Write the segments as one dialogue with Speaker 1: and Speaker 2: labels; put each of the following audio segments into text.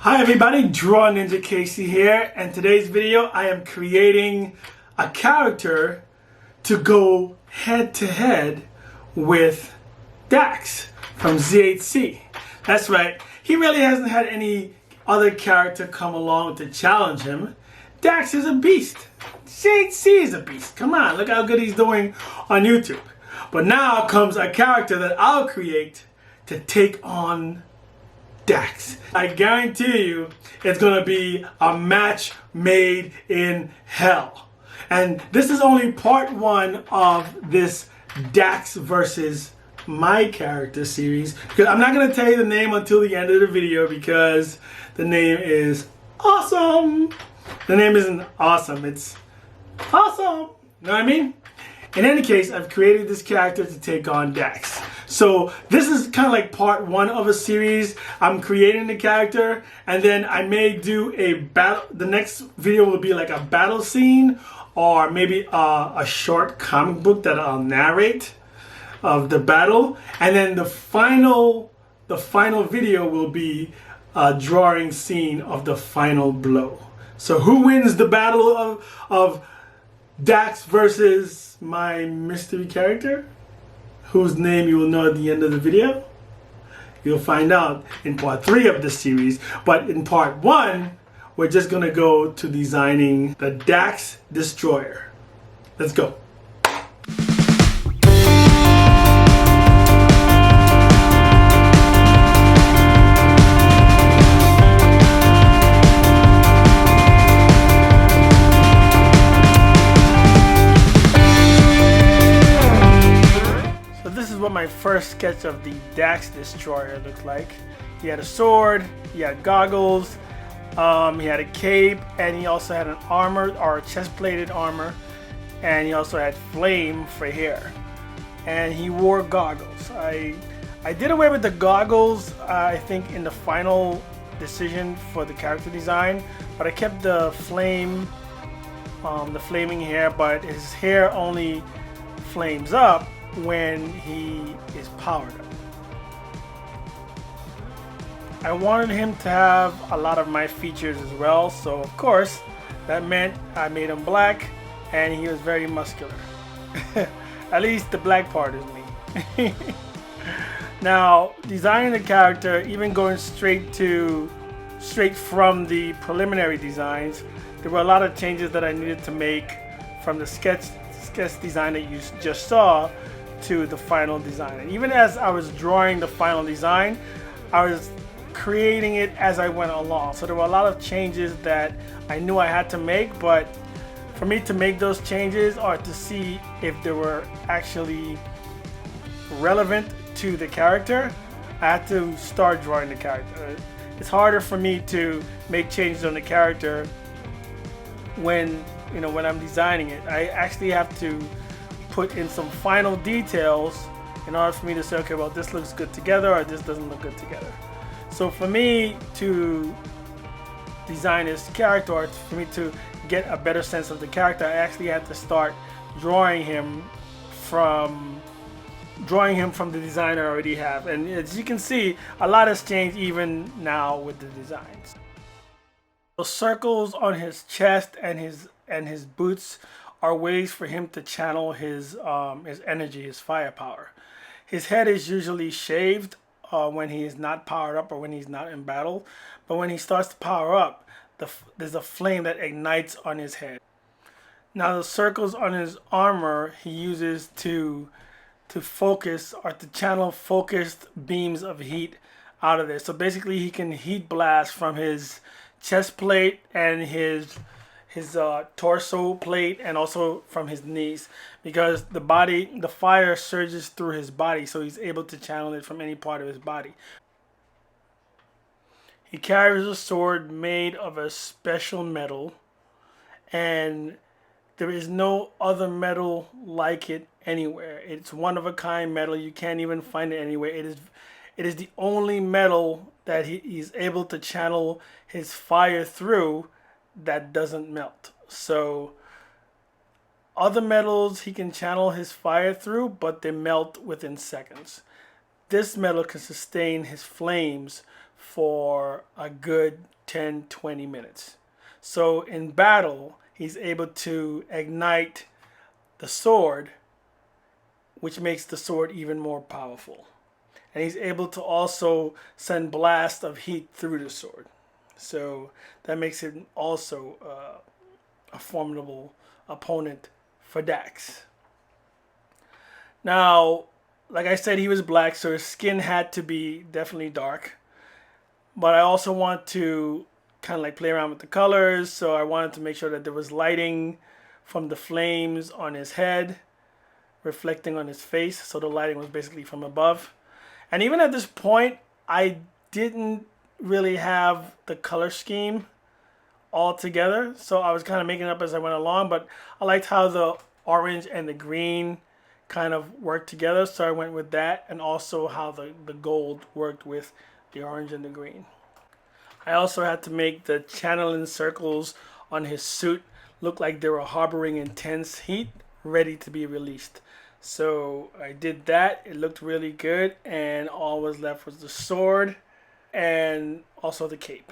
Speaker 1: Hi everybody, drawninjakc here, and today's video I am creating a character to go head to head with DAX from ZHC. That's right, he really hasn't had any other character come along to challenge him. DAX is a beast. ZHC is a beast. Come on, look how good he's doing on YouTube. But now comes a character that I'll create to take on DAX. I guarantee you it's gonna be a match made in hell. And this is only part one of this DAX versus my character series, because I'm not gonna tell you the name until the end of the video because the name is awesome. The name isn't awesome, it's awesome. You know what I mean? In any case, I've created this character to take on DAX. So this is kind of like part one of a series. I'm creating the character, and then I may do a battle. The next video will be like a battle scene, or maybe a short comic book that I'll narrate of the battle. And then the final video will be a drawing scene of the final blow. So who wins the battle of DAX versus my mystery character, whose name you will know at the end of the video? You'll find out in part 3 of this series. But in part 1, we're just gonna go to designing the DAX Destroyer. Let's go. What my first sketch of the DAX Destroyer looked like. He had a sword, he had goggles, he had a cape, and he also had an armor, or chest-plated armor, and he also had flame for hair. And he wore goggles. I did away with the goggles, I think, in the final decision for the character design, but I kept the flame, the flaming hair, but his hair only flames up when he is powered up. I wanted him to have a lot of my features as well, so of course that meant I made him black, and he was very muscular. At least the black part is me. Now, designing the character, even going straight from the preliminary designs, there were a lot of changes that I needed to make from the sketch design that you just saw to the final design. And even as I was drawing the final design, I was creating it as I went along. So there were a lot of changes that I knew I had to make, but for me to make those changes or to see if they were actually relevant to the character, I had to start drawing the character. It's harder for me to make changes on the character when I'm designing it. I actually have to put in some final details in order for me to say, okay, well, this looks good together or this doesn't look good together. So for me to design this character, or for me to get a better sense of the character, I actually had to start drawing him from the design I already have. And as you can see, a lot has changed even now with the designs. The circles on his chest and his boots are ways for him to channel his energy, his firepower. His head is usually shaved when he is not powered up or when he's not in battle, but when he starts to power up, there's a flame that ignites on his head. Now the circles on his armor he uses to focus or to channel focused beams of heat out of there. So basically he can heat blast from his chest plate and his torso plate, and also from his knees, because the fire surges through his body, so he's able to channel it from any part of his body. He carries a sword made of a special metal, and there is no other metal like it anywhere. It's one of a kind metal. You can't even find it anywhere. It is the only metal that he's able to channel his fire through that doesn't melt. So other metals he can channel his fire through, but they melt within seconds. This metal can sustain his flames for a good 10-20 minutes. So in battle, he's able to ignite the sword, which makes the sword even more powerful. And he's able to also send blasts of heat through the sword. So that makes him also a formidable opponent for DAX. Now, like I said, he was black, so his skin had to be definitely dark. But I also want to kind of like play around with the colors, so I wanted to make sure that there was lighting from the flames on his head reflecting on his face, so the lighting was basically from above. And even at this point, I didn't really have the color scheme all together, so I was kind of making it up as I went along, but I liked how the orange and the green kind of worked together, so I went with that, and also how the gold worked with the orange and the green. I also had to make the channeling circles on his suit look like they were harboring intense heat, ready to be released. So I did that. It looked really good, and all was left was the sword and also the cape.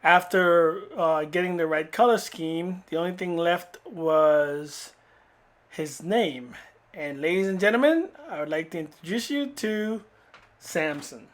Speaker 1: After getting the right color scheme, the only thing left was his name. And ladies and gentlemen, I would like to introduce you to Samson.